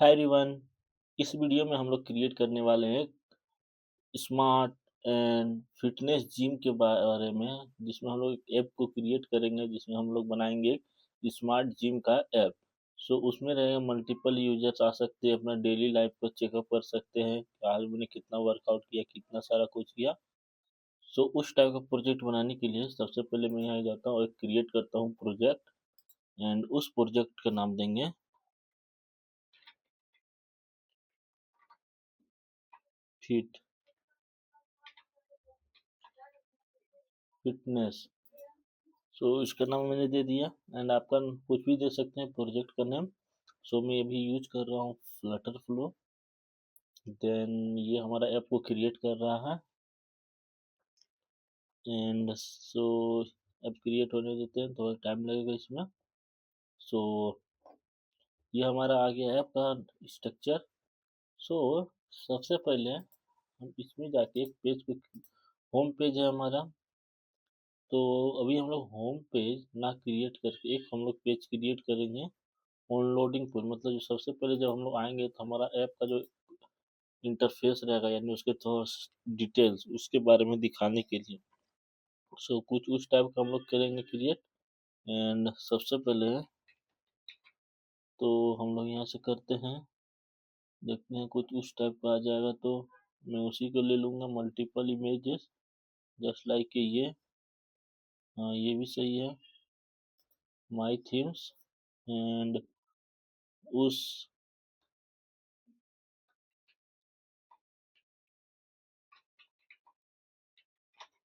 Hi everyone. इस video में हम लोग क्रिएट करने वाले हैं स्मार्ट एंड फिटनेस जिम के बारे में, जिसमें हम लोग एक ऐप को क्रिएट करेंगे, जिसमें हम लोग बनाएंगे स्मार्ट जिम का ऐप। उसमें रहेगा मल्टीपल यूजर्स आ सकते हैं, अपना डेली लाइफ को चेकअप कर सकते हैं कि आज मैंने कितना वर्कआउट किया, कितना सारा कुछ किया। उस टाइप का प्रोजेक्ट बनाने के लिए सबसे पहले मैं यहाँ जाता हूँ और क्रिएट करता हूँ प्रोजेक्ट। एंड उस प्रोजेक्ट का नाम देंगे फिट फिटनेस। इसका नाम मैंने दे दिया। एंड आपका कुछ भी दे सकते हैं प्रोजेक्ट का नेम। मैं अभी यूज कर रहा हूँ फ्लटर फ्लो। देन ये हमारा ऐप को क्रिएट कर रहा है। एंड ऐप क्रिएट होने देते हैं, थोड़ा टाइम लगेगा इसमें। सो ये हमारा आ गया ऐप का स्ट्रक्चर। सो सबसे पहले हम इसमें जाके एक पेज को, होम पेज है हमारा। तो अभी हम लोग होम पेज ना क्रिएट करके एक हम लोग पेज क्रिएट करेंगे ऑनलोडिंग पर। मतलब जो सबसे पहले जब हम लोग आएंगे तो हमारा ऐप का जो इंटरफेस रहेगा, यानी उसके थोड़ा डिटेल्स उसके बारे में दिखाने के लिए। कुछ उस टाइप का हम लोग करेंगे क्रिएट। एंड सबसे पहले तो हम लोग यहाँ से करते हैं, देखते हैं कुछ उस टाइप का आ जाएगा तो मैं उसी को ले लूँगा, मल्टीपल इमेजेस जस्ट लाइक ये। हाँ, ये भी सही है, माई थीम्स। एंड उस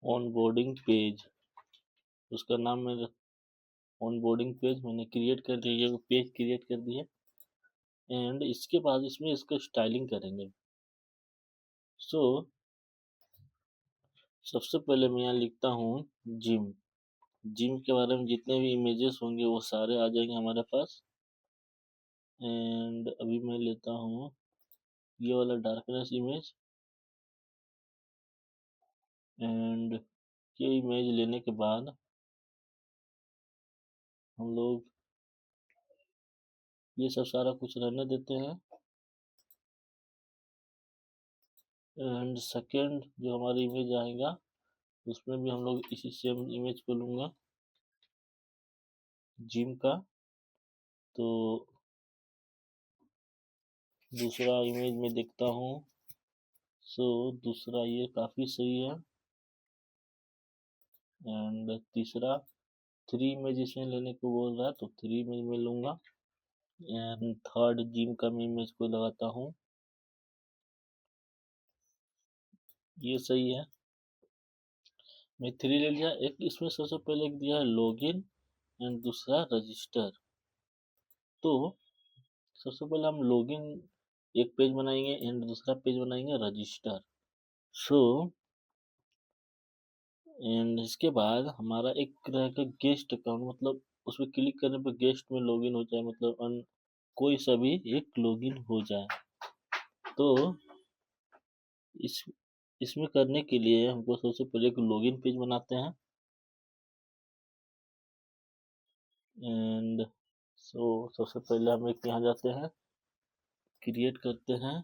ऑन बोर्डिंग पेज, उसका नाम मैं ऑन बोर्डिंग पेज मैंने क्रिएट कर दिया, ये पेज क्रिएट कर दिया। एंड इसके बाद इसमें इसका स्टाइलिंग करेंगे। सो सबसे पहले मैं यहाँ लिखता हूँ जिम। जिम के बारे में जितने भी इमेजेस होंगे वो सारे आ जाएंगे हमारे पास। एंड अभी मैं लेता हूँ ये वाला डार्कनेस इमेज। एंड ये इमेज लेने के बाद हम लोग ये सब सारा कुछ रहने देते हैं। एंड सेकेंड जो हमारी इमेज आएगा उसमें भी हम लोग इसी सेम इमेज को लूँगा जिम का। तो दूसरा इमेज में देखता हूँ। दूसरा ये काफ़ी सही है। एंड तीसरा थ्री इमेज इसमें लेने को बोल रहा है तो थ्री इमेज में लूँगा। एंड थर्ड जिम का मैं इमेज को लगाता हूँ, ये सही है, मैं थ्री ले लिया। एक इसमें सबसे पहले एक दिया है लॉगिन एंड दूसरा रजिस्टर। तो सबसे पहले हम लॉगिन एक पेज बनाएंगे एंड दूसरा पेज बनाएंगे रजिस्टर। सो एंड इसके बाद हमारा एक रहेगा गेस्ट अकाउंट, मतलब उस पर क्लिक करने पर गेस्ट में लॉगिन हो जाए, मतलब कोई सा भी एक लॉगिन हो जाए। तो इस इसमें करने के लिए हमको सबसे पहले एक लॉगिन पेज बनाते हैं। एंड सबसे पहले हम एक यहाँ जाते हैं, क्रिएट करते हैं,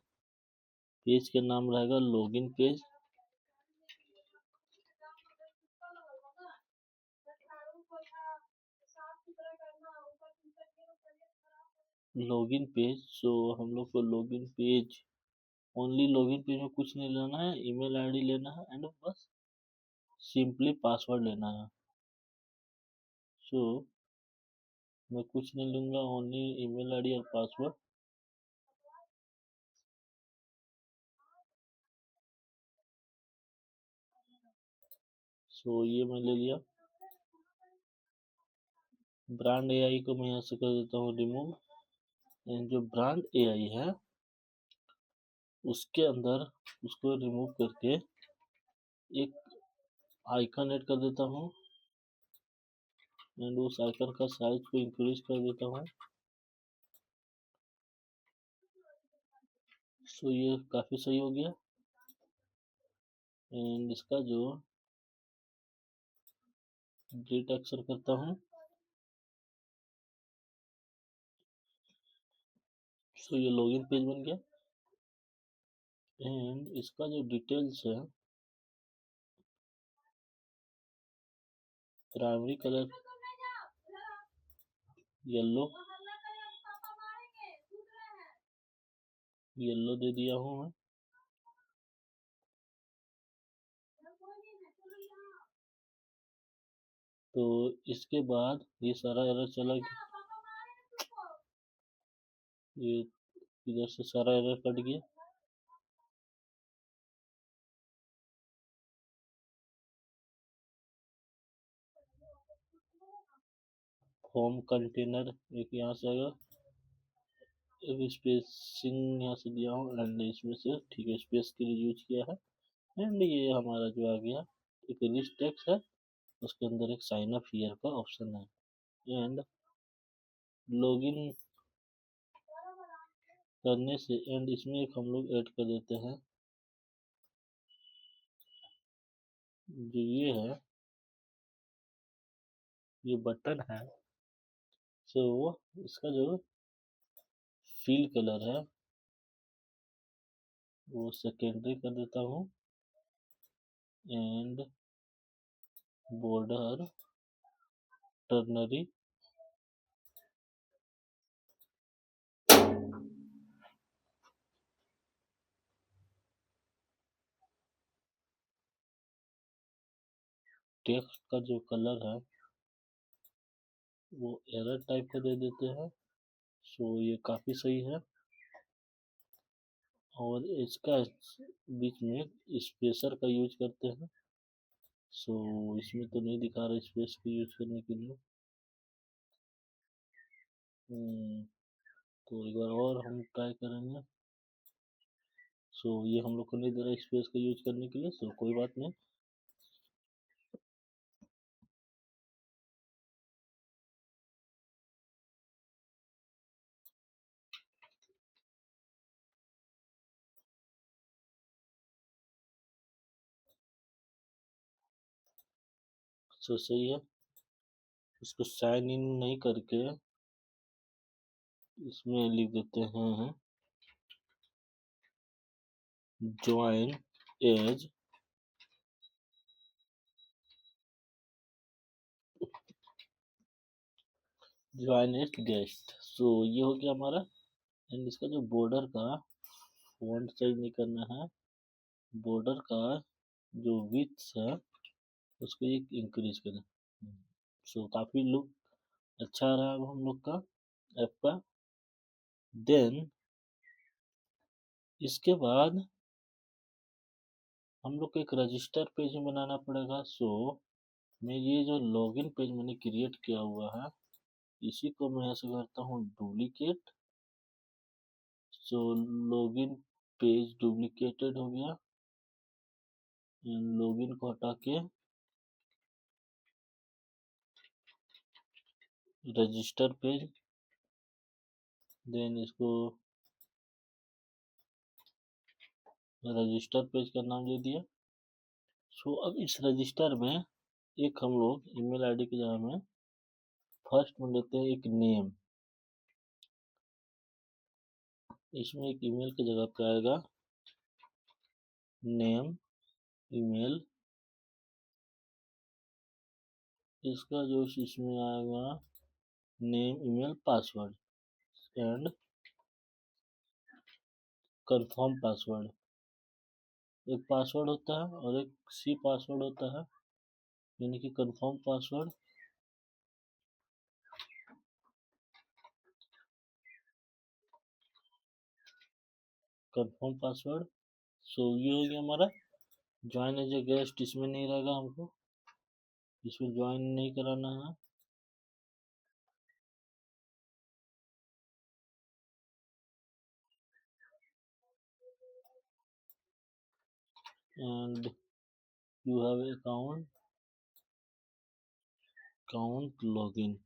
पेज का नाम रहेगा लॉगिन पेज। Login page. हम लोग को login page, only login page में कुछ नहीं लेना है, ईमेल आईडी लेना है एंड बस सिंपली पासवर्ड लेना है। सो मैं कुछ नहीं लूँगा, ओनली ईमेल आईडी और पासवर्ड। ये मैं ले लिया। ब्रांड एआई को मैं यहाँ से कर देता हूँ रिमूव। एंड जो ब्रांड एआई है उसके अंदर उसको रिमूव करके एक आइकन ऐड कर देता हूँ। एंड उस आइकन का साइज को इंक्रीज कर देता हूँ। ये काफ़ी सही हो गया। एंड इसका जो ग्रेट एक्शन करता हूँ। सो ये लॉगिन पेज बन गया एंड इसका जो डिटेल्स है प्राइमरी कलर येलो दे दिया हूँ मैं। तो इसके बाद ये सारा एरर चला गया, ये इधर से सारा एरर कट गया। होम कंटेनर एक यहाँ से आएगा, एक स्पेसिंग यहाँ से दिया हूँ एंड इसमें से ठीक है स्पेस के लिए यूज किया है। एंड ये हमारा जो आ गया एक लिस्ट टेक्स्ट है, उसके अंदर एक साइन अप हियर का ऑप्शन है एंड लॉगिन करने से एंड इसमें एक हम लोग ऐड कर देते हैं जो ये है, ये बटन है। सो इसका जो फील कलर है वो सेकेंडरी कर देता हूँ एंड बॉर्डर टर्नरी टेक्स्ट का जो कलर है वो एरर टाइप का दे देते हैं। सो ये काफ़ी सही है और इसका बीच में स्पेसर का यूज करते हैं। सो इसमें तो नहीं दिखा रहा स्पेस को यूज करने के लिए। तो एक बार और हम ट्राई करेंगे। सो ये हम लोग को नहीं दे रहा स्पेस का यूज करने के लिए, सो कोई बात नहीं। सो सही है, इसको साइन इन नहीं करके इसमें लिख देते हैं ज्वाइन एज गेस्ट। सो ये हो गया हमारा एंड इसका जो बॉर्डर का फॉन्ट साइज नहीं करना है, बॉर्डर का जो विड्थ है उसको एक इंक्रीज करें। सो काफी लुक अच्छा आ रहा है अब हम लोग का ऐप का। देन इसके बाद हम लोग को एक रजिस्टर पेज बनाना पड़ेगा। सो मैं ये जो लॉगिन पेज मैंने क्रिएट किया हुआ है इसी को मैं ऐसे करता हूँ डुप्लीकेट। सो लॉगिन पेज डुप्लीकेटेड हो गया, लॉगिन को हटा के रजिस्टर पेज, देन इसको रजिस्टर पेज का नाम दे दिया। सो अब इस रजिस्टर में एक हम लोग ईमेल आईडी की जगह में फर्स्ट में लेते हैं एक नेम। इसमें एक ईमेल की जगह पे आएगा नेम ईमेल, इसका जो इसमें आएगा name email password and confirm password. एक पासवर्ड होता है और एक सी पासवर्ड होता है, यानी कि confirm password. Confirm password. So ये हो गया हमारा ज्वाइन एज ए गेस्ट, इसमें नहीं रहेगा हमको, इसमें ज्वाइन नहीं कराना है। And you have account login.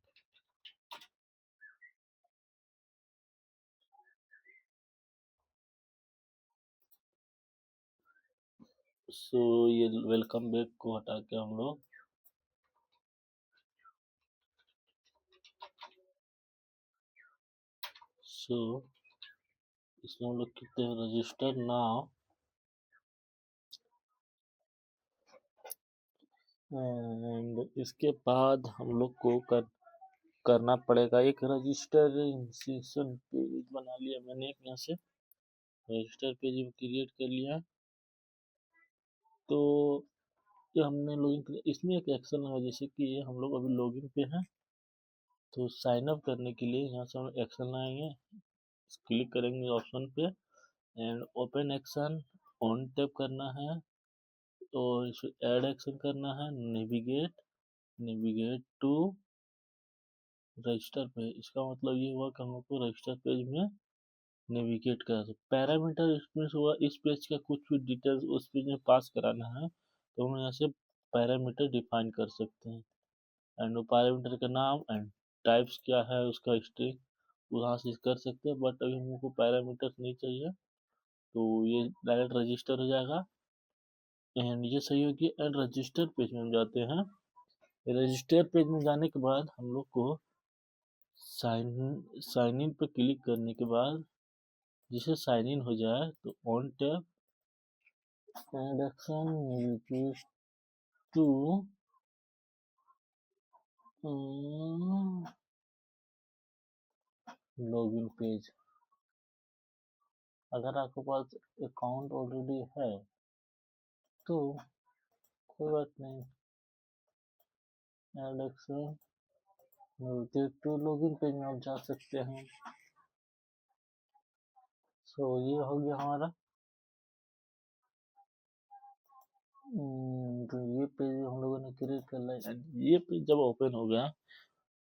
So ये वेलकम बैक को हटा के हम लोग सो इसमें हम लोग लिखते हैं रजिस्टर नाउ एंड इसके बाद हम लोग को करना पड़ेगा एक रजिस्टर इंस्टीट्यूशन पेज बना लिया मैंने एक यहाँ से रजिस्टर पेज क्रिएट कर लिया। तो ये हमने लॉगिन किया, इसमें एक एक्शन है जैसे कि ये हम लोग अभी लॉगिन पे हैं तो साइन अप करने के लिए यहाँ से हम एक्शन लाएंगे, क्लिक करेंगे ऑप्शन पे and open action on tap करना है और इसमें ऐड एक्शन करना है नेविगेट टू रजिस्टर पेज। इसका मतलब ये हुआ कि हम लोग को रजिस्टर पेज में नेविगेट करा सकते पैरामीटर इसमें हुआ इस पेज का कुछ भी डिटेल्स उस पेज में पास कराना है तो हम यहाँ से पैरामीटर डिफाइन कर सकते हैं एंड वो पैरामीटर का नाम एंड टाइप्स क्या है उसका स्ट्रिंग वहाँ से कर सकते हैं बट अभी हमको पैरामीटर नहीं चाहिए तो ये डायरेक्ट रजिस्टर हो जाएगा एंड ये सही होगी एंड रजिस्टर पेज में हम जाते हैं। रजिस्टर पेज में जाने के बाद हम लोग को साइन इन पे क्लिक करने के बाद जिसे साइन इन हो जाए तो on tab add action to login page. अगर आपके पास अकाउंट ऑलरेडी है तो कोई बात नहीं add action to login page में आप जा सकते हैं। सो ये हो गया हमारा तो ये पेज हम लोगों ने क्रिएट कर लिया। ये पेज जब ओपन हो गया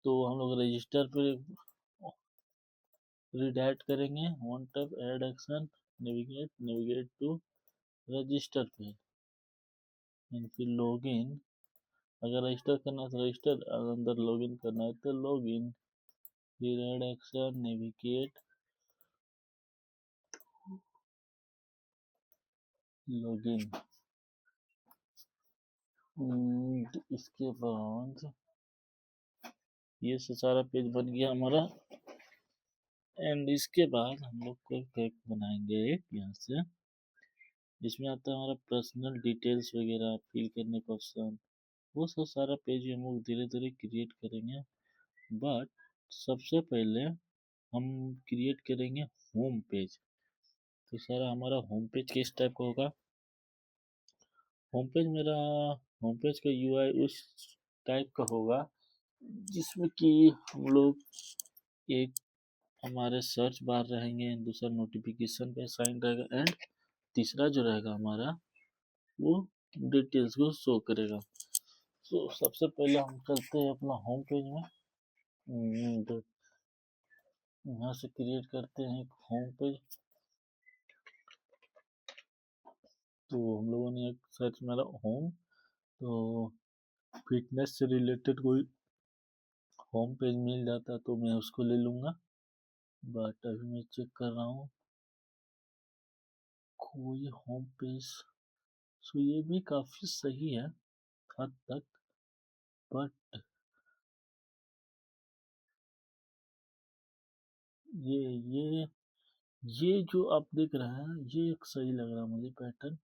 तो हम लोग रजिस्टर पे रिडायरेक्ट करेंगे one tap add action navigate to register पे फिर लॉगिन। अगर रजिस्टर करना है तो रजिस्टर अंदर लॉगिन करना है तो लॉगिन फिर ऐड एक्शन नेविगेट लॉगिन। इसके बाद ये सारा पेज बन गया हमारा एंड इसके बाद हम लोग कोई पैक बनाएंगे यहाँ से जिसमें आता है हमारा पर्सनल डिटेल्स वगैरह फिल करने का ऑप्शन वो सब सारा पेज हम लोग धीरे धीरे क्रिएट करेंगे बट सबसे पहले हम क्रिएट करेंगे होम पेज। तो सारा हमारा होम पेज किस टाइप का होगा होम पेज का यूआई उस टाइप का होगा जिसमें कि हम लोग एक हमारे सर्च बार रहेंगे दूसरा नोटिफिकेशन पे साइन रहेगा एंड तीसरा जो रहेगा हमारा वो डिटेल्स को शो करेगा। तो सबसे पहले हम चलते हैं अपना होम पेज में तो यहाँ से क्रिएट करते हैं एक होम पेज। तो हम लोगों ने एक सर्च मारा होम तो फिटनेस से रिलेटेड कोई होम पेज मिल जाता तो मैं उसको ले लूँगा बट अभी मैं चेक कर रहा हूँ कोई होम पेज। सो ये भी काफ़ी सही है हद तक बट ये ये ये जो आप देख रहे हैं ये एक सही लग रहा है मुझे पैटर्न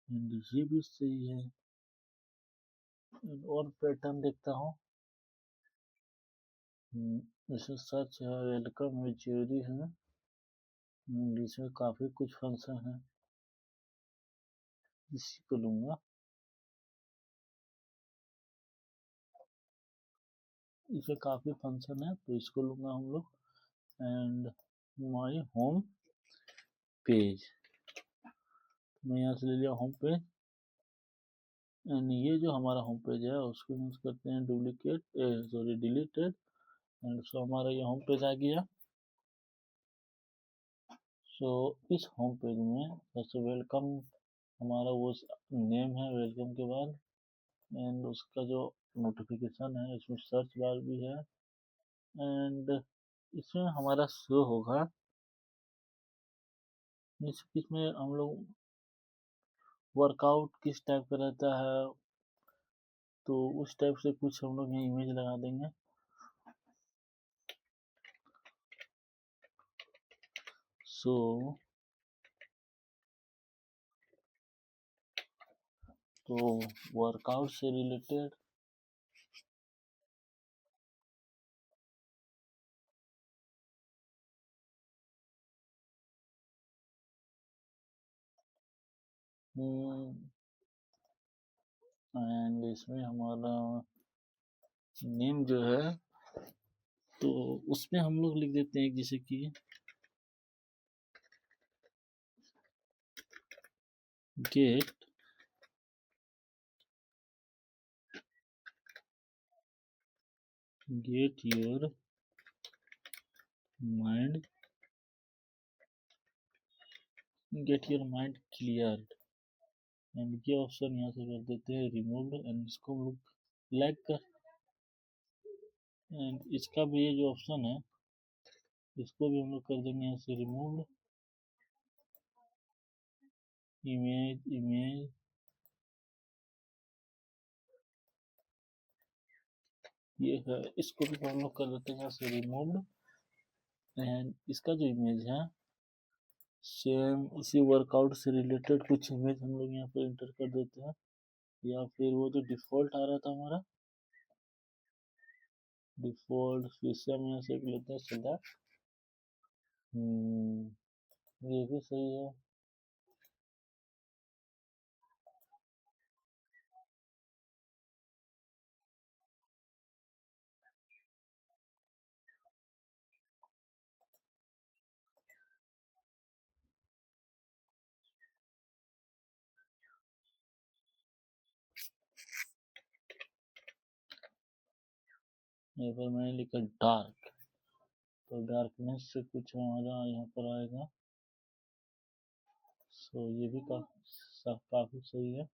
एंड ये भी सही है और पैटर्न देखता हूँ इसमें सर्च है वेलकम है ज्वेलरी है इसमें काफ़ी कुछ फंक्शन है इसी को लूँगा। इसमें काफ़ी फंक्शन है तो इसको लूँगा हम लोग एंड माई होम पेज। मैं यहाँ से ले लिया होम पेज एंड ये जो हमारा होम पेज है उसको यूज करते हैं duplicate sorry deleted and so हमारा ये होम पेज आ गया। सो इस होम पेज में सबसे वेलकम हमारा वो नेम है वेलकम के बाद एंड उसका जो नोटिफिकेशन है इसमें सर्च बार भी है एंड इसमें हमारा शो होगा इसमें हम लोग वर्कआउट किस टाइप का रहता है तो उस टाइप से कुछ हम लोग यहाँ इमेज लगा देंगे। सो तो वर्कआउट से रिलेटेड एंड इसमें हमारा नेम जो है तो उसमें हम लोग लिख देते हैं जैसे कि get your mind clear and ये ऑप्शन यहाँ से कर देते हैं रिमूव्ड एंड इसको हम लोग लाइक कर एंड इसका भी ये जो ऑप्शन है इसको भी हम लोग कर देंगे यहाँ से रिमूव्ड इमेज ये है इसको भी हम लोग कर देते हैं यहाँ से रिमूव्ड एंड इसका जो इमेज है सेम उसी वर्कआउट से रिलेटेड कुछ इमेज हम लोग यहाँ पर इंटर कर देते हैं या फिर वो जो डिफॉल्ट आ रहा था हमारा डिफॉल्ट फिर से हम यहाँ से लेते हैं सीधा ये भी सही है यहाँ पर मैंने लिखा डार्क तो डार्कनेस से कुछ हमारा यहाँ पर आएगा सो ये भी काफी सही है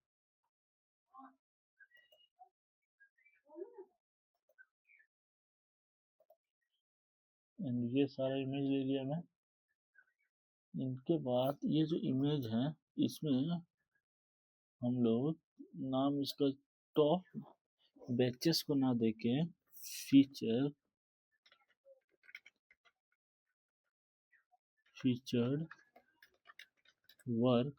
एंड ये सारा इमेज ले लिया मैं इनके बाद ये जो इमेज है इसमें हम लोग नाम इसका टॉप बैचेस को ना देके फीचर्ड वर्क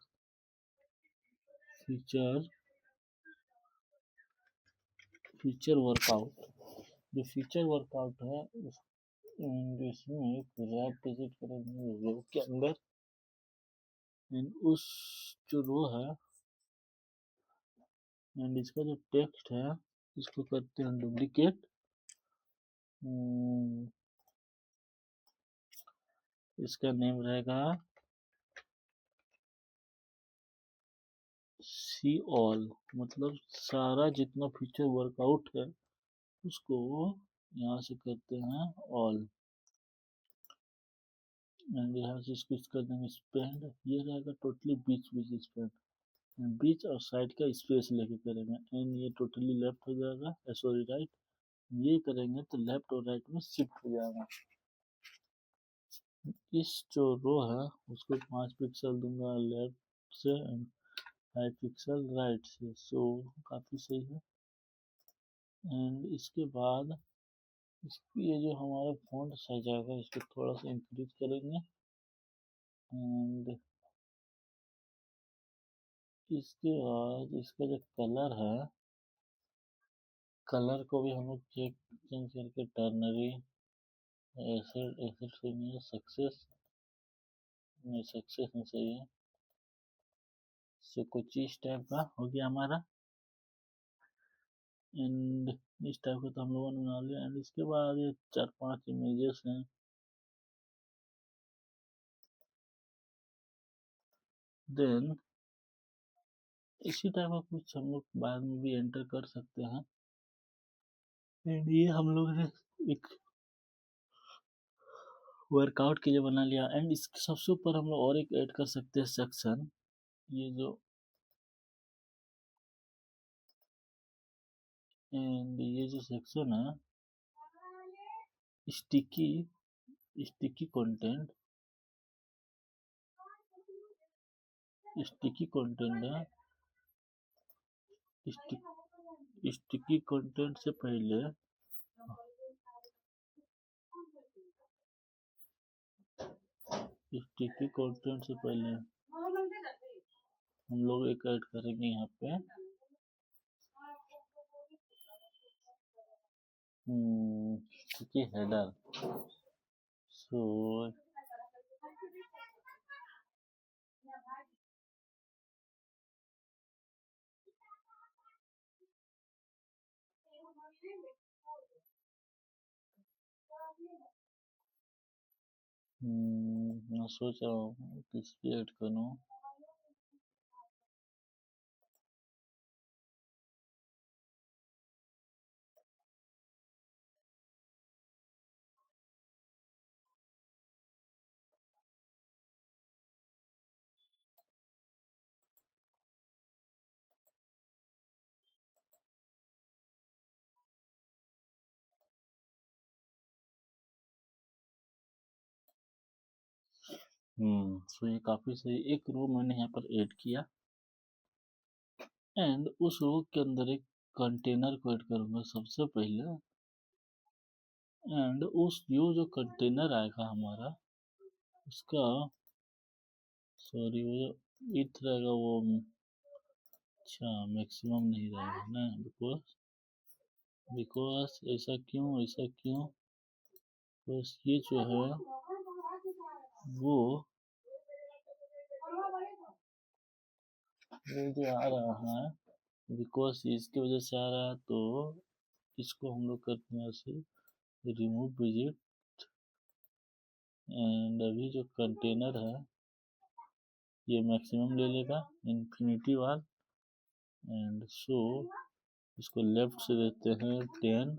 फीचर वर्कआउट जो फीचर वर्कआउट है इसमें एक रैप विजिट करेंगे रो के अंदर एंड उस जो रो है एंड इसका जो टेक्स्ट है इसको करते हैं डुप्लीकेट इसका नेम रहेगा सी ऑल मतलब सारा जितना फीचर वर्कआउट है उसको यहाँ से करते हैं ऑल एंड यहाँ से इसको कर देंगे स्पेंड ये रहेगा टोटली बीच स्पेंड बीच और साइड का स्पेस लेके करेंगे एंड ये टोटली लेफ्ट हो जाएगा सॉरी राइट ये करेंगे तो लेफ्ट और राइट में शिफ्ट हो जाएगा इस जो रो है उसको 5 पिक्सल दूंगा लेफ्ट से एंड 5 पिक्सल राइट से सो काफी सही है एंड इसके बाद ये जो हमारा फॉन्ट साइज आएगा इसको थोड़ा सा इंक्रीज करेंगे एंड इसके बाद इसका जो कलर है कलर को भी हम लोग चेंज करके टर्नरी एसिड से नहीं है सक्सेस नहीं सही है सो कुछ इस टाइप का हो गया हमारा एंड इस टाइप का तो हम लोगों ने बना लिया एंड इसके बाद ये 4-5 इमेजेस हैं देन इसी टाइप का कुछ हम लोग बाद में भी एंटर कर सकते हैं एंड ये हम लोग ने एक वर्कआउट के लिए बना लिया एंड इसके सबसे ऊपर हम लोग और एक ऐड कर सकते हैं सेक्शन ये जो एंड ये जो सेक्शन है स्टिकी कंटेंट है स्टिकी कंटेंट से पहले स्टिकी कंटेंट से पहले हम लोग एक ऐड करेंगे यहाँ पे स्टिकी हेडर। सो मैं सोच रहा हूँ किस पे ऐड करूँ। सो ये काफी सही। एक रो मैंने यहाँ पर ऐड किया एंड उस रो के अंदर एक कंटेनर को ऐड करूंगा सबसे पहले। एंड उस जो कंटेनर आएगा हमारा उसका सॉरी वो जो इथ रहेगा वो अच्छा मैक्सिमम नहीं रहेगा ना, बिकॉज ऐसा क्यों बस ये जो है वो ये जो आ रहा है बिकॉज इसकी वजह से आ रहा है, तो इसको हम लोग करते हैं ऐसे रिमूव विजिट। एंड अभी जो कंटेनर है ये मैक्सिमम ले लेगा इन्फिनिटी वाल। एंड सो इसको लेफ्ट से देते हैं 10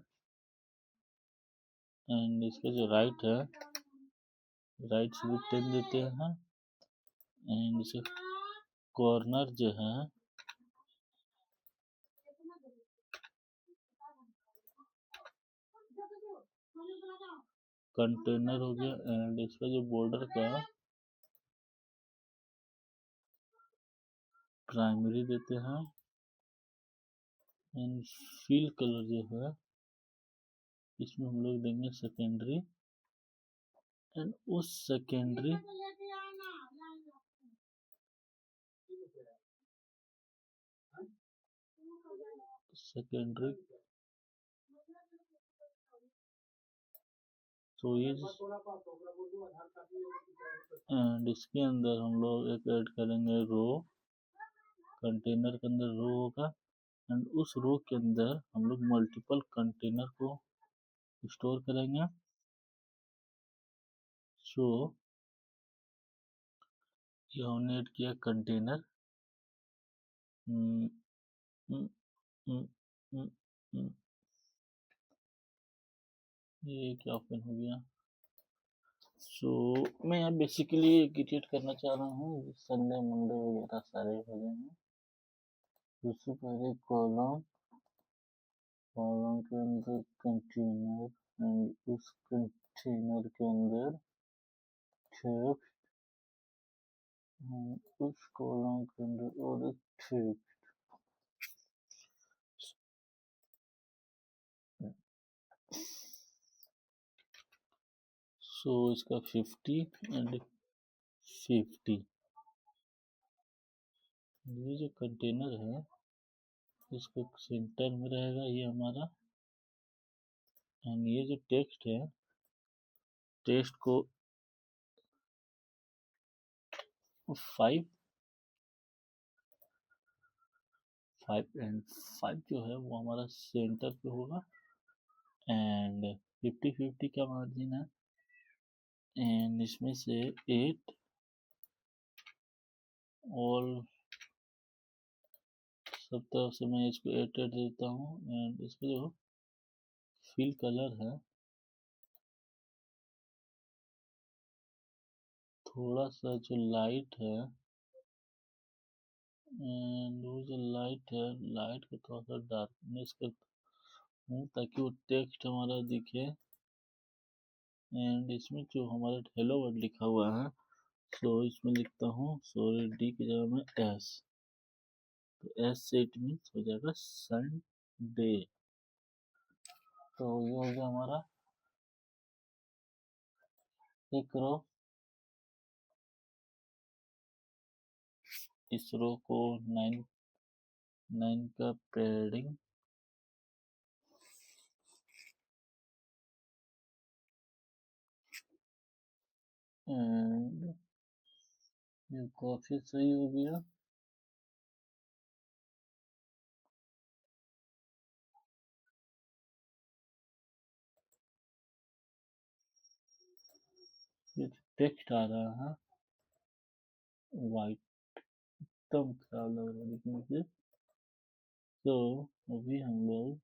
एंड इसका जो राइट है राइट से भी 10 देते हैं। एंड इसका कॉर्नर जो है कंटेनर हो गया। एंड इसका जो बॉर्डर का प्राइमरी देते हैं एंड फिल कलर जो है इसमें हम लोग देंगे सेकेंडरी। एंड उस सेकेंडरी सेकेंडरी तो ये एंड इसके अंदर हम लोग एक ऐड करेंगे रो। कंटेनर के अंदर रो होगा एंड उस रो के अंदर हम लोग मल्टीपल कंटेनर को स्टोर करेंगे। सो ये हमने ऐड किया कंटेनर। ये क्या ओपन हो गया। सो मैं यहाँ बेसिकली क्रिएट करना चाह रहा हूँ संडे मंडे वगैरह सारे हो जाएंगे। सबसे पहले कॉलम के अंदर कंटेनर एंड उस कंटेनर के अंदर टेक्स्ट उस कॉलम के अंदर और एक टेक्स्ट। सो इसका 50 एंड 50। ये जो कंटेनर है इसको सेंटर में रहेगा ये हमारा। एंड ये जो टेक्स्ट है टेक्स्ट को 5 एंड 5 जो है वो हमारा सेंटर पे होगा। एंड 50-50 का मार्जिन है एंड इसमें से 8 और सब तरफ से मैं इसको 8 देता हूँ। एंड इसका जो फिल कलर है थोड़ा सा जो लाइट है एंड वो जो लाइट है लाइट को थोड़ा सा डार्कनेस करता हूँ ताकि वो टेक्स्ट हमारा दिखे। एंड इसमें जो हमारा हेलो वर्ड लिखा हुआ है सो इसमें लिखता हूँ सॉरी डी की जगह में एस। तो एस से इट मीन्स हो जाएगा संडे। तो ये हो गया हमारा एक रो। इस रो को 9 9 का पैडिंग एंड ये काफी सही हो गया। ये टेक्स्ट आ रहा है वाइट, एकदम खराब लग रहा है दिखने से। तो अभी हम लोग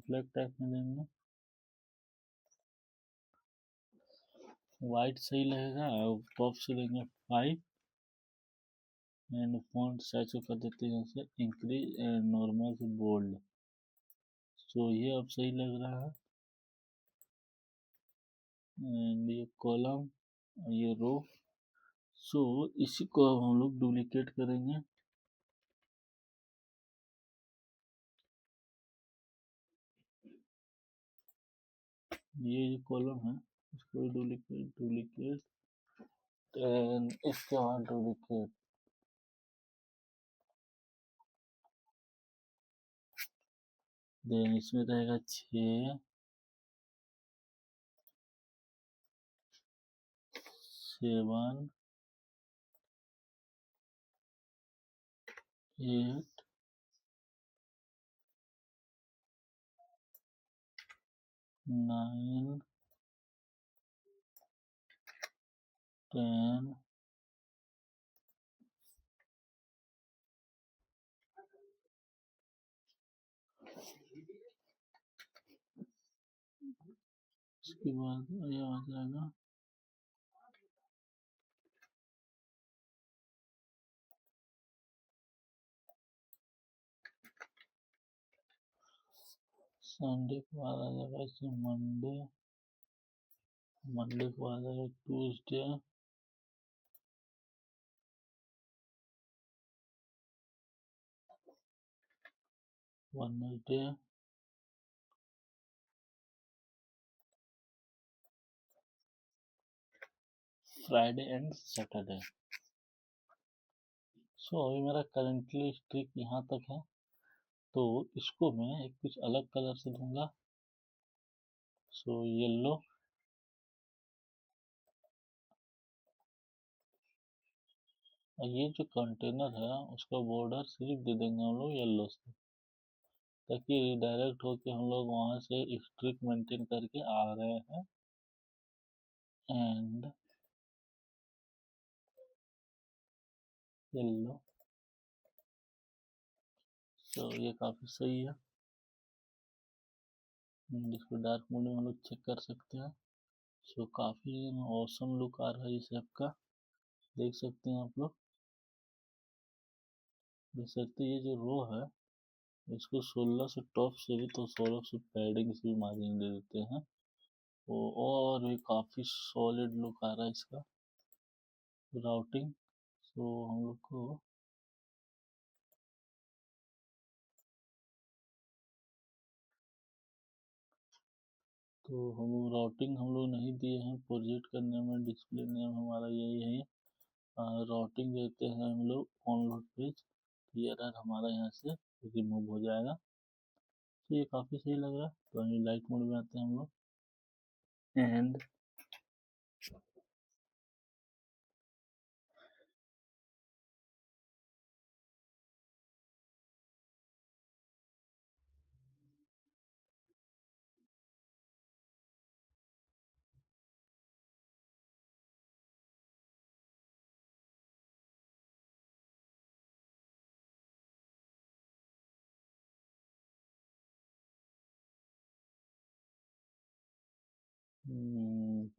ब्लैक टाइप में देंगे, वाइट सही लगेगा। और टॉप से देंगे 5 एंड फॉन्ट साइज को कर देते हैं यहाँ से इंक्रीज एंड नॉर्मल से बोल्ड। सो ये अब सही लग रहा है। एंड ये कॉलम, ये रो। सो इसी को अब हम लोग डुप्लीकेट करेंगे। ये जो कॉलम है इसको डुप्लीकेट डुप्लीकेट एंड इसके बाद डुप्लीकेट। देन इसमें रहेगा 6 7 8 9 10 इसके बाद ये आ जाएगा संडे के बाद आ जाएगा इसमें मंडे, मंडे को आ जाएगा Tuesday, Wednesday, Friday and Saturday. So अभी मेरा करंटली स्ट्रिक यहाँ तक है, तो इसको मैं एक कुछ अलग कलर से दूंगा। सो येलो, और ये जो कंटेनर है उसका बॉर्डर सिर्फ दे देंगे हम लोग येलो से, ताकि रिडायरेक्ट होके हम लोग वहां से स्ट्रिक मेंटेन करके आ रहे हैं। एंड येलो, सो ये काफी सही है। इसको डार्क मोड में हम लोग चेक कर सकते हैं। सो काफी औसम लुक आ रहा है इस ऐप का, देख सकते हैं आप लोग। देख सकते हैं ये जो रो है इसको 16 से टॉप से भी तो 16 से पैडिंग से भी मार्जिन दे देते हैं, वो और भी काफी सॉलिड लुक आ रहा है इसका। राउटिंग, सो हम लोग को तो हम लोग राउटिंग हम लोग नहीं दिए हैं प्रोजेक्ट करने में, डिस्प्ले नेम हमारा यही है। राउटिंग देते हैं हम लोग ऑनलोड पेज, एरर हमारा यहाँ से रिमूव हो जाएगा। तो ये काफ़ी सही लग रहा है। तो अभी लाइट मोड में आते हैं हम लोग एंड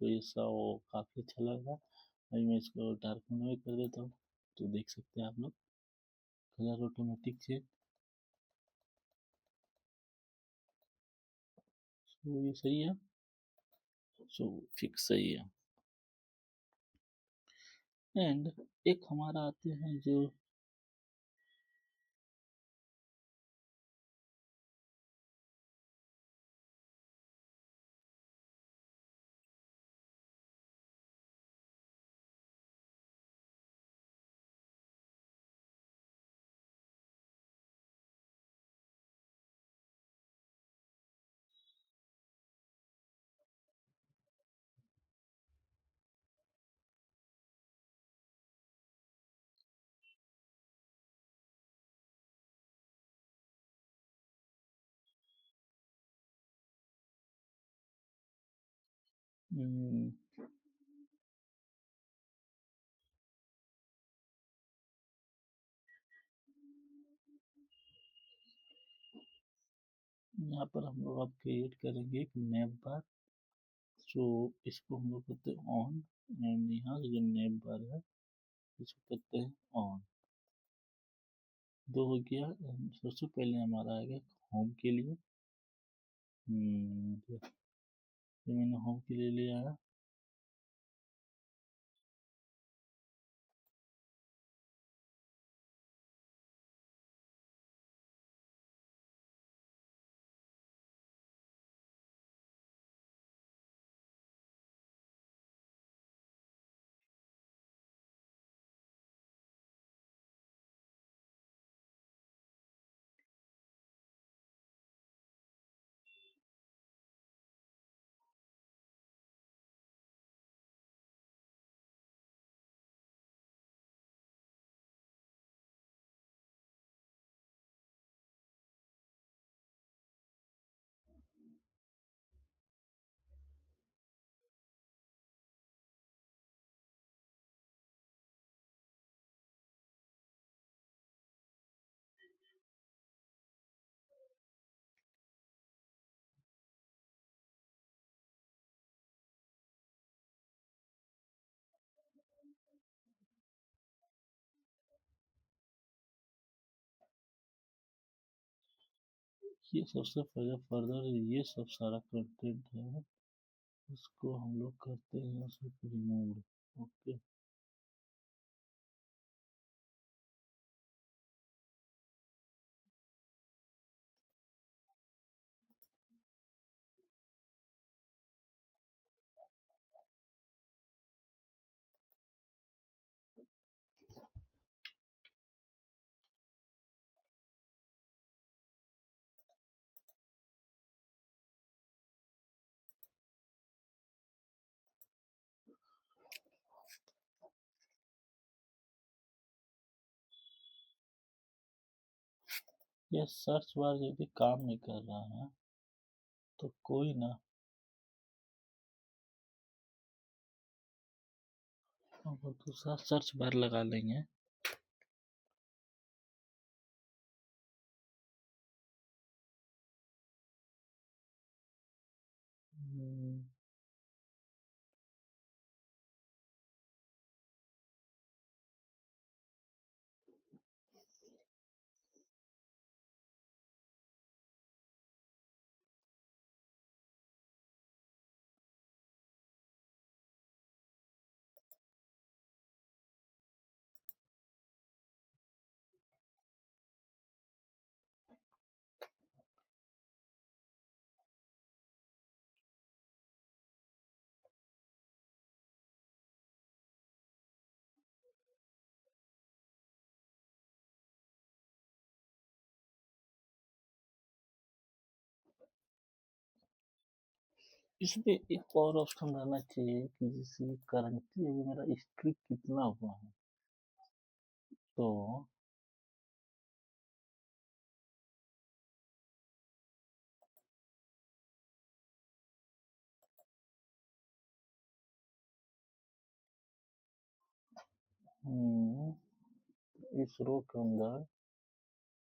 तो ये सब काफ़ी अच्छा लग रहा है। अभी मैं इसको डार्क मोड में कर देता हूँ, तो देख सकते हैं आप लोग कलर ऑटोमेटिक चेंज। तो ये सही है, सो फिक्स सही है। एंड एक हमारा आते हैं जो यहाँ पर हम लोग अब क्रिएट करेंगे एक नेम बार। सो इसको हम लोग करते हैं ऑन, एंड यहाँ से जो नेम बार है इसको करते हैं ऑन। दो हो गया। सबसे पहले हमारा आएगा होम के लिए। ये मैंने होम के लिए लिया है। ये सबसे पहले फर्दर ये सब सारा कंटेंट है, इसको हम लोग करते हैं यहाँ से रिमूव। ओके, ये सर्च बार यदि काम नहीं कर रहा है तो कोई ना, हम दूसरा सर्च बार लगा लेंगे। हम्म, इसमें एक और ऑप्शन रहना चाहिए कि जैसे करंटली अभी मेरा स्ट्रिक कितना हुआ है, तो इस रो के अंदर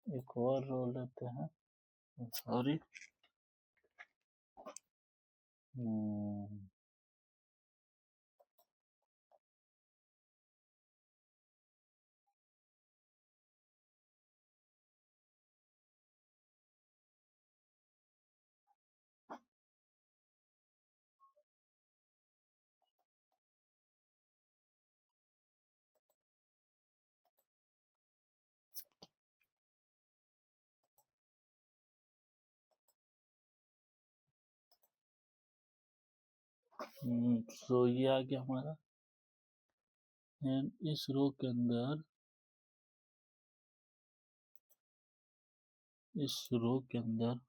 एक और रो लेते हैं। सॉरी, सो ये आ गया हमारा। एंड इस रो के अंदर, इस रो के अंदर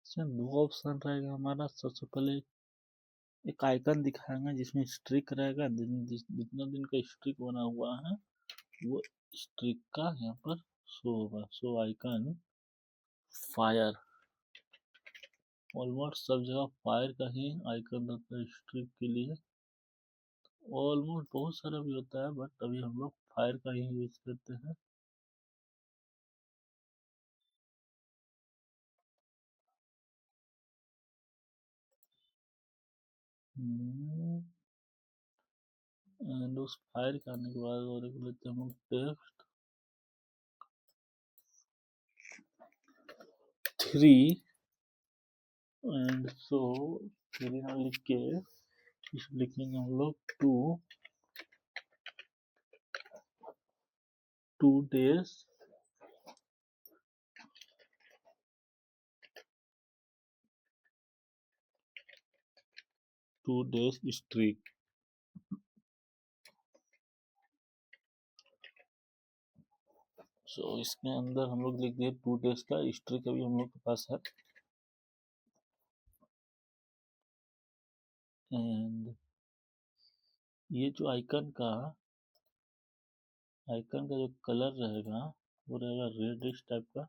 इसमें दो ऑप्शन रहेगा हमारा। सबसे पहले एक आइकन दिखाएंगे जिसमें स्ट्रिक रहेगा, जितना दिन का स्ट्रिक बना हुआ है वो स्ट्रिक का यहाँ पर शो होगा। शो आइकन फायर, ऑलमोस्ट सब जगह फायर का ही आइकन रहता है स्ट्रिक के लिए। ऑलमोस्ट बहुत सारा भी होता है बट अभी हम लोग फायर का ही यूज करते हैं। एंड उस फायर करने के बाद और एक लेते हैं हम लोग टेक्स्ट 3 एंड सो 3 ना लिख के इस लिखेंगे हम लोग 2 days 2 days स्ट्रीक। सो इसके अंदर हम लोग लिख दिए 2 days का स्ट्रीक अभी हम लोग के पास है। एंड ये जो आइकन का जो कलर रहेगा वो रहेगा रेडिश टाइप का।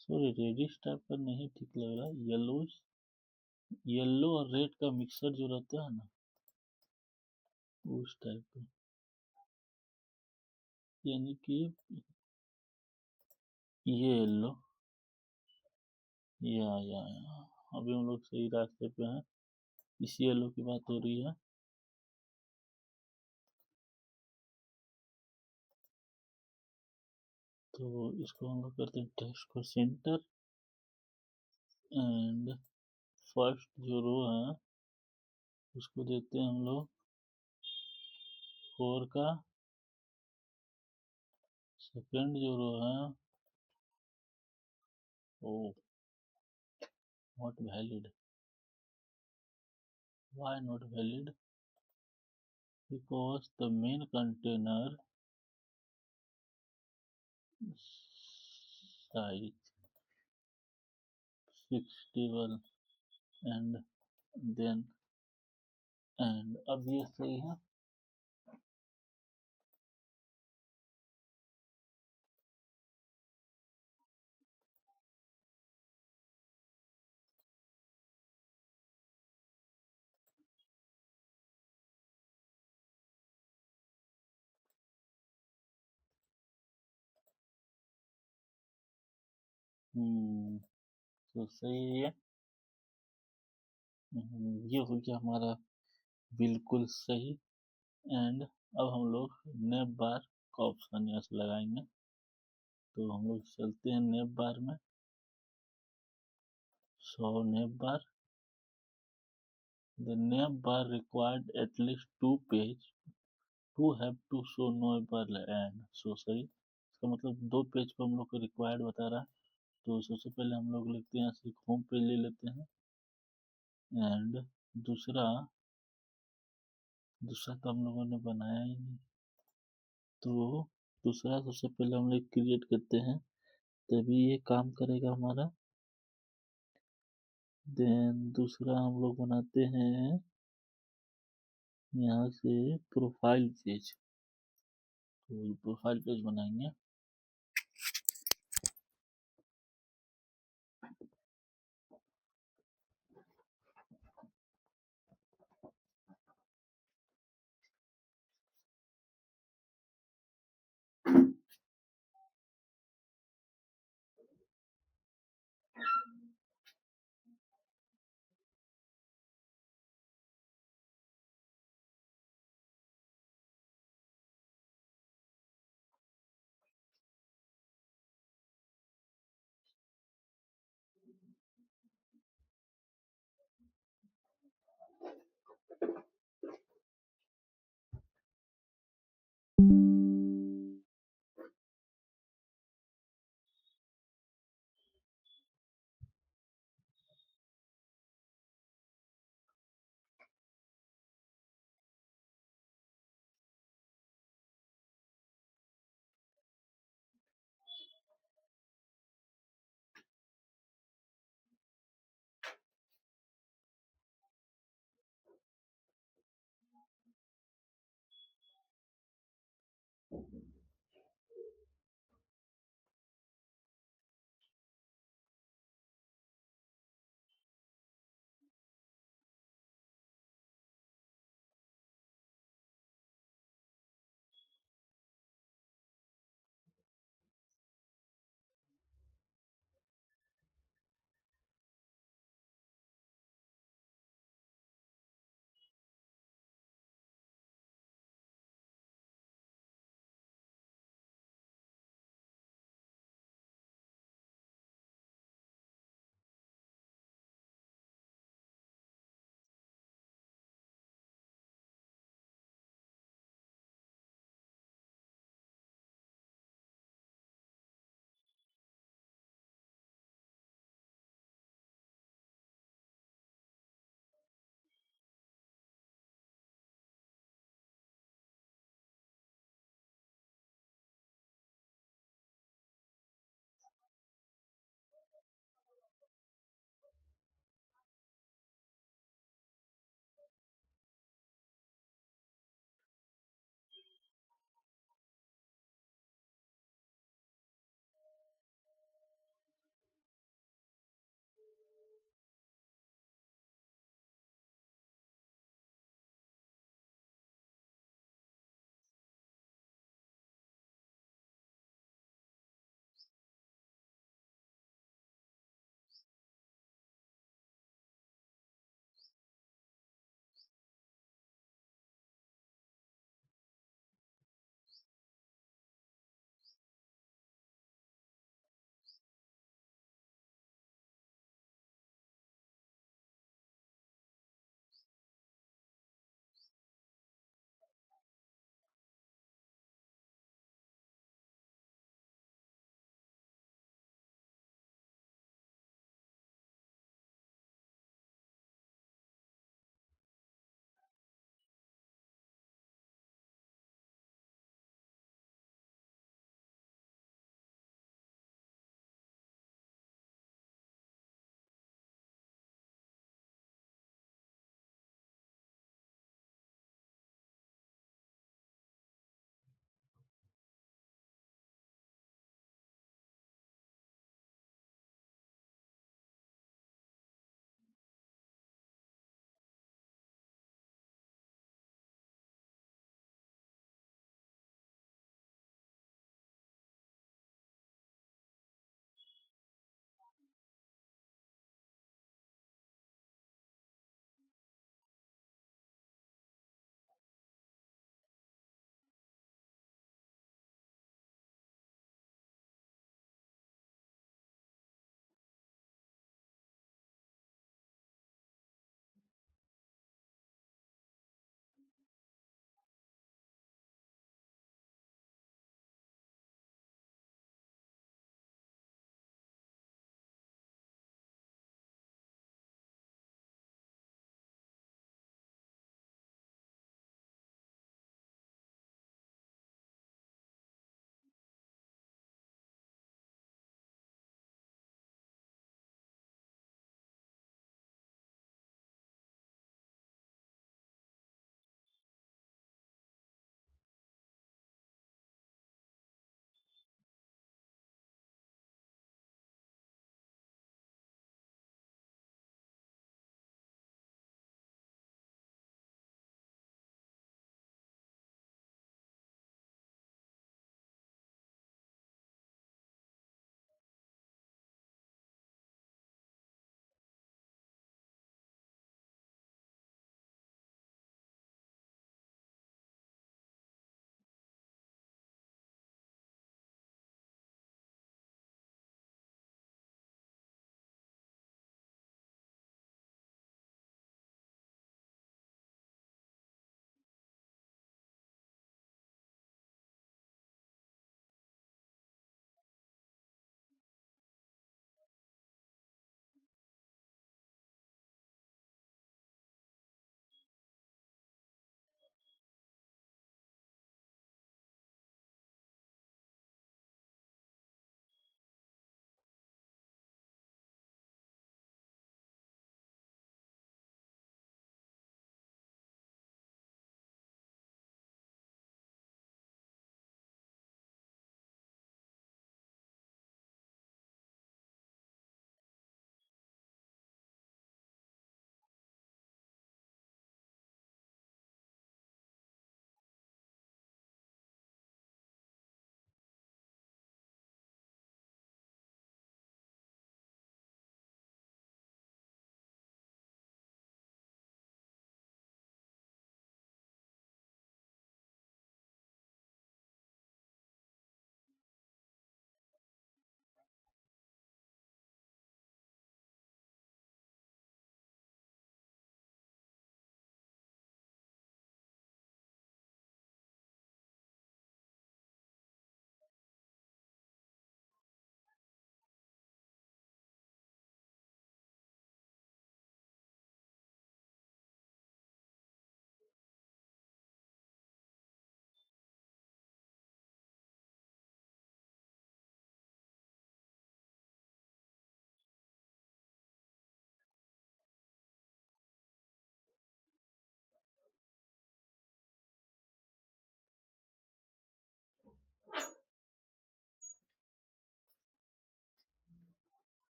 सॉरी, रेडिश टाइप का नहीं ठीक लग रहा, येलो। येलो और रेड का मिक्सर जो रहता है ना, उस टाइप का। यानी कि ये येलो, या अभी हम लोग सही रास्ते पे हैं। इसी येलो की बात हो रही है। तो इसको हम लोग करते हैं टेक्स्ट को सेंटर। एंड फर्स्ट जो रो है उसको देते हैं हम लोग 4 का। सेकंड जो रो है, oh not valid. Why not valid? Because the main container size 61 and then end. अब ये सही है। तो सही है। ये हो गया हमारा बिल्कुल सही। एंड अब हम लोग नेप बार का ऑप्शन यहाँ से लगाएंगे। तो हम लोग चलते हैं नेप बार में। So nav bar, the name bar required at least 2 page to have to show no bar and so सही। इसका मतलब 2 पेज पर हम लोग को रिक्वायर्ड बता रहा है। तो सबसे पहले हम लोग लिखते हैं, ऐसे होम पेज ले लेते हैं। एंड दूसरा दूसरा तो हम लोगों ने बनाया ही नहीं। तो दूसरा सबसे पहले हम लोग क्रिएट करते हैं, तभी ये काम करेगा हमारा। देन दूसरा हम लोग बनाते हैं यहाँ से प्रोफाइल पेज। तो प्रोफाइल पेज बनाएंगे।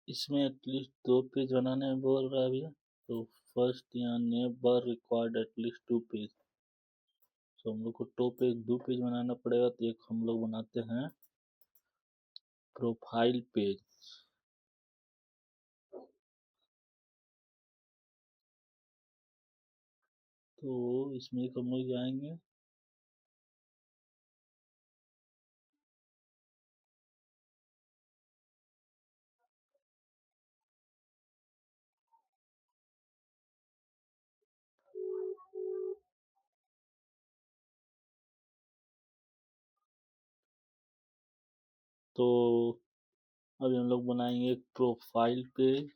इसमें एटलीस्ट 2 पेज बनाने में बोल रहा है भैया। तो फर्स्ट यहाँ नेबर रिक्वायर्ड एटलीस्ट 2 पेज। तो हम लोग को 2 पेज बनाना पड़ेगा। तो एक हम लोग बनाते हैं प्रोफाइल पेज। तो इसमें एक हम लोग जाएंगे, तो अभी हम लोग बनाएंगे एक प्रोफाइल पेज।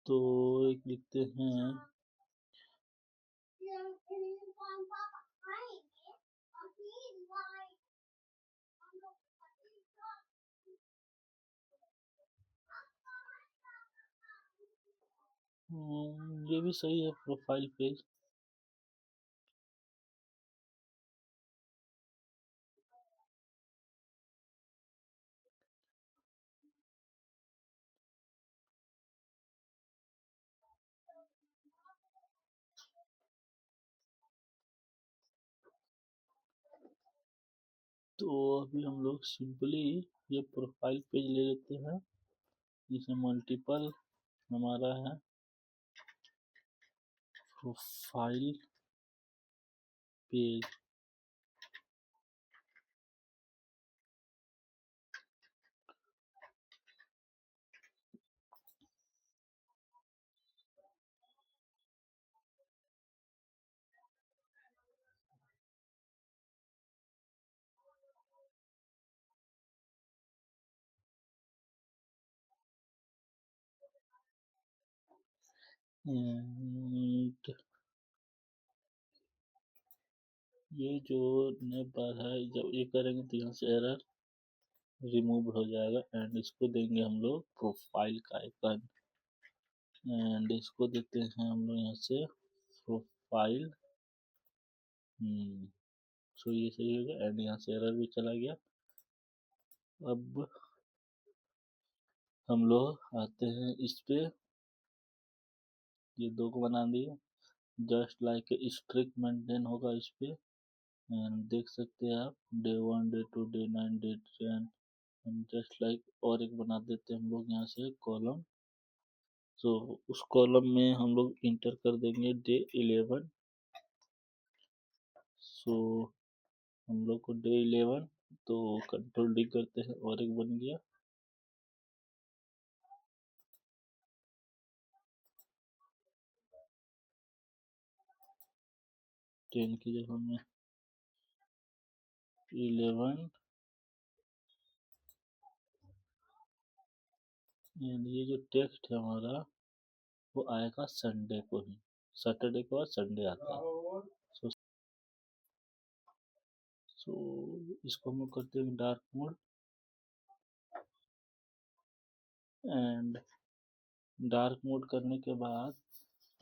तो एक लिखते हैं ये भी सही है प्रोफाइल पेज। तो अभी हम लोग सिंपली ये प्रोफाइल पेज ले लेते हैं जिसमें मल्टीपल हमारा है प्रोफाइल पेज। And ये जो नेम बार है जब ये करेंगे तो यहाँ से एरर रिमूव हो जाएगा एंड इसको देंगे हम लोग प्रोफाइल का आइकन एंड इसको देते हैं हम लोग यहाँ से प्रोफाइल। सो ये सही हो गया एंड यहाँ से एरर भी चला गया। अब हम लोग आते हैं इस पे, ये दो को बना दिए जस्ट लाइक स्ट्रिक मेंटेन होगा इस पे एंड देख सकते हैं आप day 1 day 2 day 9 day 10 and just like और एक बना देते हैं हम लोग यहाँ से कॉलम। सो उस कॉलम में हम लोग इंटर कर देंगे डे 11। सो हम लोग को डे 11 तो कंट्रोल डी करते हैं और एक बन गया। टेन की जगह में 11 एंड ये जो टेक्स्ट है हमारा वो आएगा संडे को ही, सैटरडे के बाद संडे आता है। सो इसको हम लोग करते हैं dark mode and dark mode करने के बाद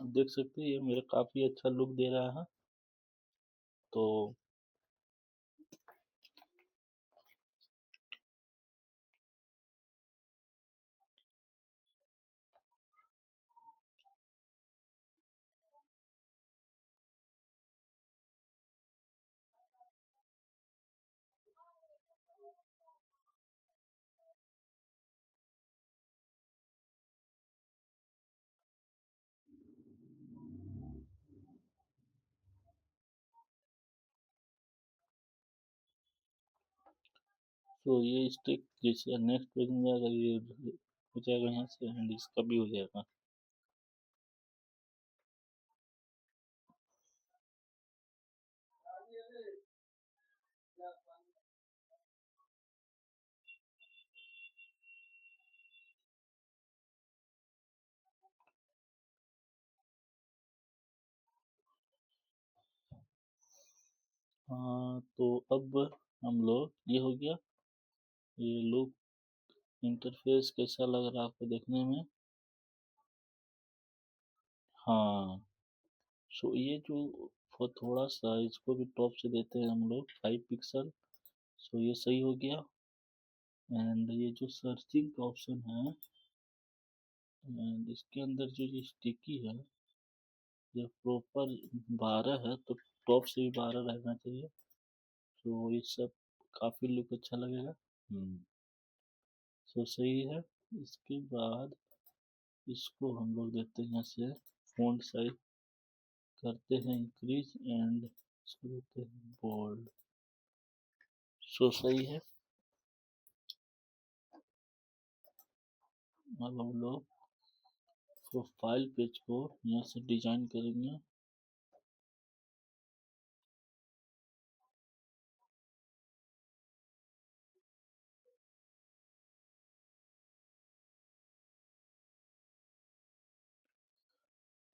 आप देख सकते हैं ये मेरा काफ़ी अच्छा लुक दे रहा है। तो ये स्टिक जैसे नेक्स्ट पेज में जाएगा ये हो जाएगा यहाँ से एंड इसका भी हो जाएगा। हाँ तो अब हम लोग ये हो गया। ये लुक इंटरफेस कैसा लग रहा है आपको देखने में? हाँ सो ये जो थोड़ा सा इसको भी टॉप से देते हैं हम लोग 5 पिक्सल। सो ये सही हो गया एंड ये जो सर्चिंग का ऑप्शन है एंड इसके अंदर जो ये स्टिकी है ये प्रॉपर 12 है तो टॉप से भी 12 रहना चाहिए। तो ये सब काफ़ी लुक अच्छा लगेगा। सो सही है। इसके बाद इसको हम लोग देते हैं यहाँ से फॉन्ट साइज करते हैं इंक्रीज एंड इसको देते हैं बोल्ड। सो सही है। अब हम लोग प्रोफाइल पेज को यहाँ से डिजाइन करेंगे।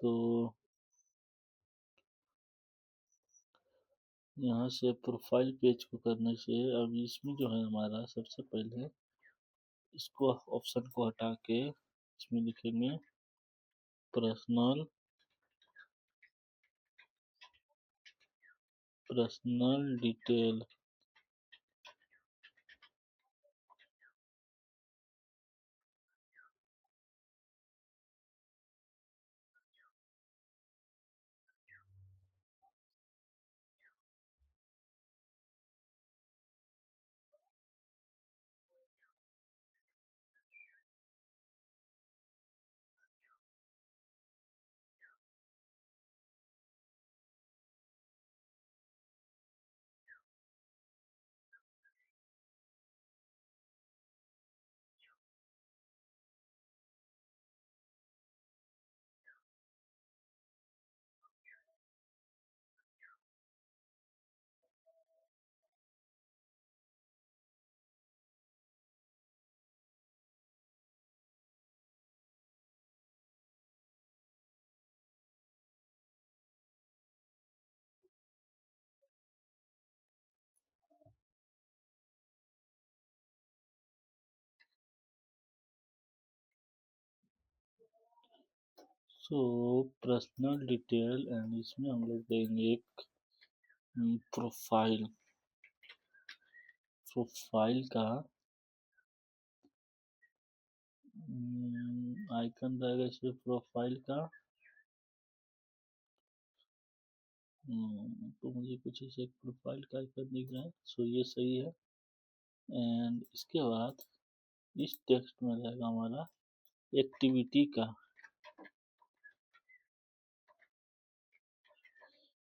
तो यहाँ से प्रोफाइल पेज को करने से अब इसमें जो है हमारा सबसे पहले इसको ऑप्शन को हटा के इसमें लिखेंगे personal detail. So personal detail and इसमें हम लोग देंगे एक प्रोफाइल। प्रोफाइल का आइकन रहेगा इसमें प्रोफाइल का। तो मुझे कुछ ऐसे एक प्रोफाइल का आइकन दिख रहा है, सो ये सही है। एंड इसके बाद इस टेक्स्ट में रहेगा हमारा एक्टिविटी का।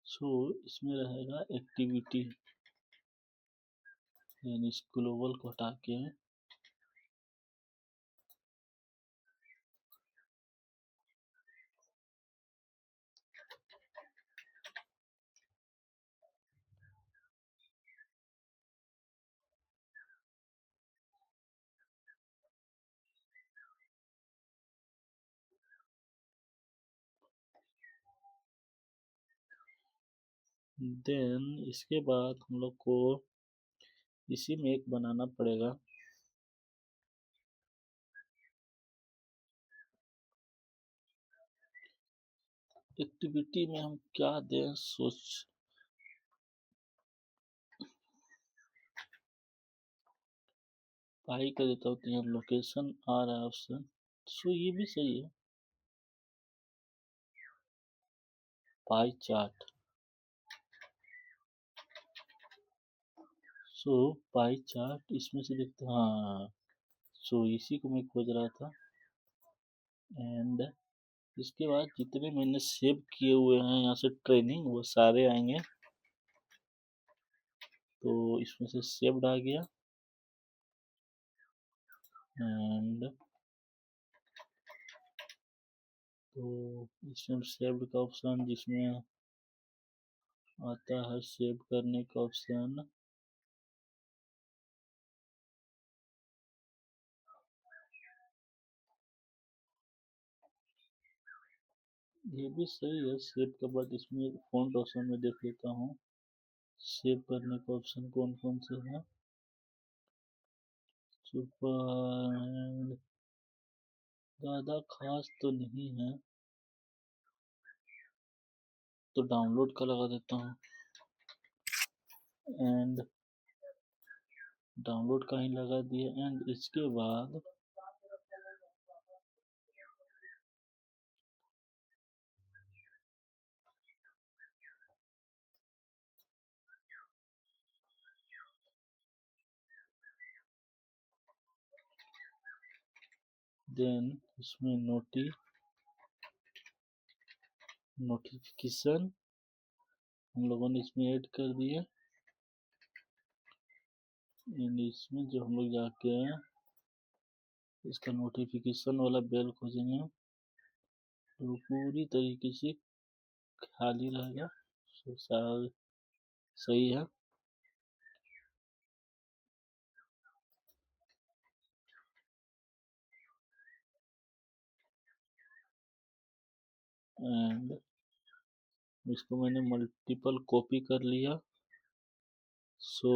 सो इसमें रहेगा एक्टिविटी, यानी इस ग्लोबल को हटा के देन इसके बाद हम लोग को इसी में एक बनाना पड़ेगा। एक्टिविटी में हम क्या दें सोच पाई कर देता हूँ, तो यहाँ लोकेशन आ रहा है ऑप्शन, सो ये भी सही है। पाई चार्ट, सो पाई चार्ट इसमें से देखते हैं, हाँ सो इसी को मैं खोज रहा था। एंड इसके बाद जितने मैंने सेव किए हुए हैं यहाँ से ट्रेनिंग, वो सारे आएंगे। तो इसमें से सेव्ड आ गया। एंड तो इसमें सेव्ड का ऑप्शन, जिसमें आता है सेव करने का ऑप्शन, ये भी सही है। सेव के बाद इसमें फ़ॉन्ट ऑप्शन में देख लेता हूँ सेव करने का ऑप्शन कौन कौन से हैं। सुपर ज़्यादा खास तो नहीं है, तो डाउनलोड का लगा देता हूँ। एंड डाउनलोड का ही लगा दिया। एंड इसके बाद देन इसमें नोटिफिकेशन हम लोगों ने इसमें ऐड कर दिए। इसमें जो हम लोग जाके इसका नोटिफिकेशन वाला बेल खोजेंगे, तो पूरी तरीके से खाली रहेगा। शायद सही है। एंड इसको मैंने मल्टीपल कॉपी कर लिया। सो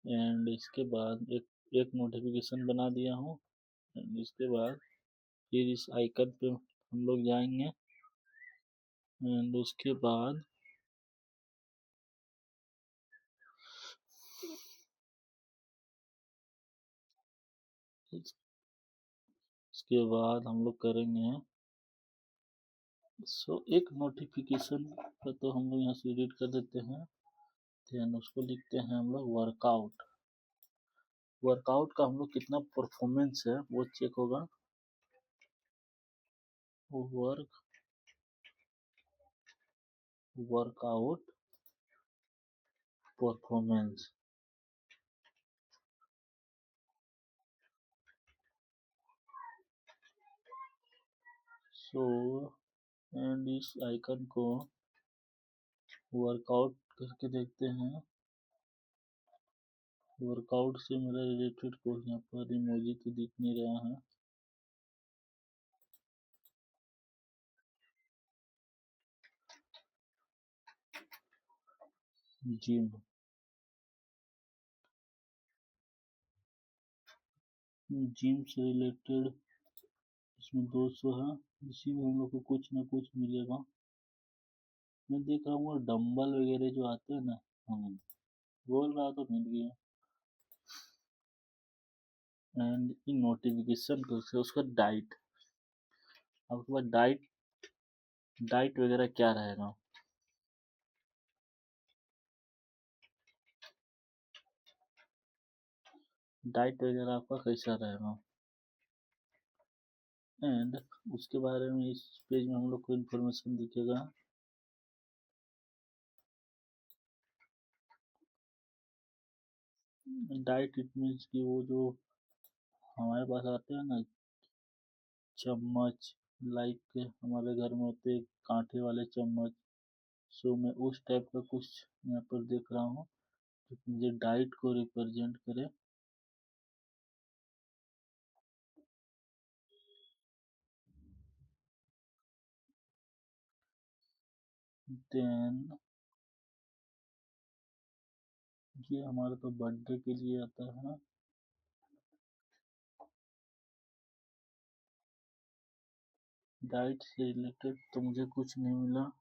एंड इसके बाद एक एक नोटिफिकेशन बना दिया हूँ। एंड इसके बाद फिर इस आइकन पे हम लोग जाएंगे। एंड उसके बाद इसके बाद हम लोग करेंगे। एक नोटिफिकेशन का तो हम लोग यहाँ से एडिट कर देते हैं। देन उसको लिखते हैं हम लोग वर्कआउट। वर्कआउट का हम लोग कितना परफॉर्मेंस है वो चेक होगा। Workout performance. सो एंड इस आइकन को वर्कआउट करके देखते हैं। वर्कआउट से मेरा रिलेटेड कोई यहाँ पर इमोजी तो दिख नहीं रहा है। जिम जिम से रिलेटेड इसमें 200 है। इसी में हम लोग को कुछ ना कुछ मिलेगा। मैं देख रहा हूँ डंबल वगैरह जो आते हैं ना। बोल रहा तो मिल गया। एंड इन नोटिफिकेशन को से उसका डाइट। आपके पास डाइट डाइट वगैरह क्या रहेगा? डाइट वगैरह आपका कैसा रहेगा? एंड उसके बारे में इस पेज में हम लोग को इन्फॉर्मेशन दिखेगा। डाइट इट मीन्स कि वो जो हमारे पास आते हैं ना चम्मच, लाइक हमारे घर में होते कांटे वाले चम्मच। सो मैं उस टाइप का कुछ यहाँ पर देख रहा हूँ जो मुझे डाइट को रिप्रेजेंट करे। देन ये हमारा तो बर्थडे के लिए आता है। डाइट से रिलेटेड तो मुझे कुछ नहीं मिला।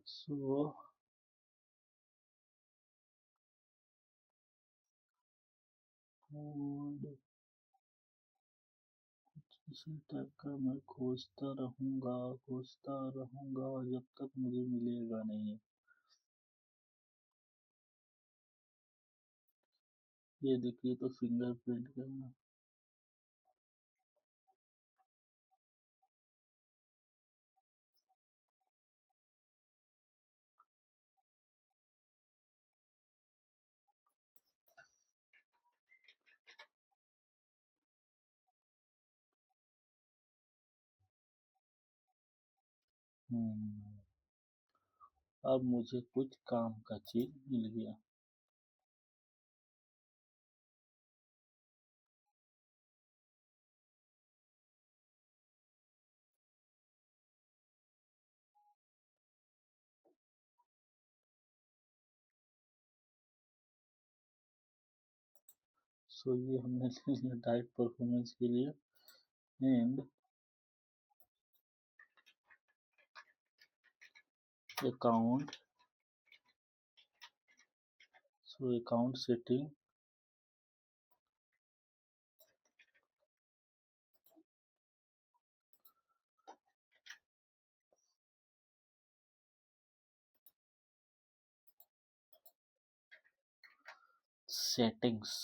सो इसी टाइप का मैं खोजता रहूंगा जब तक मुझे मिलेगा नहीं। ये देखिए तो फिंगरप्रिंट करना। अब मुझे कुछ काम का चीज मिल गया। सो ये हमने ले लिया डाइट परफॉर्मेंस के लिए। And account. So account setting. Settings.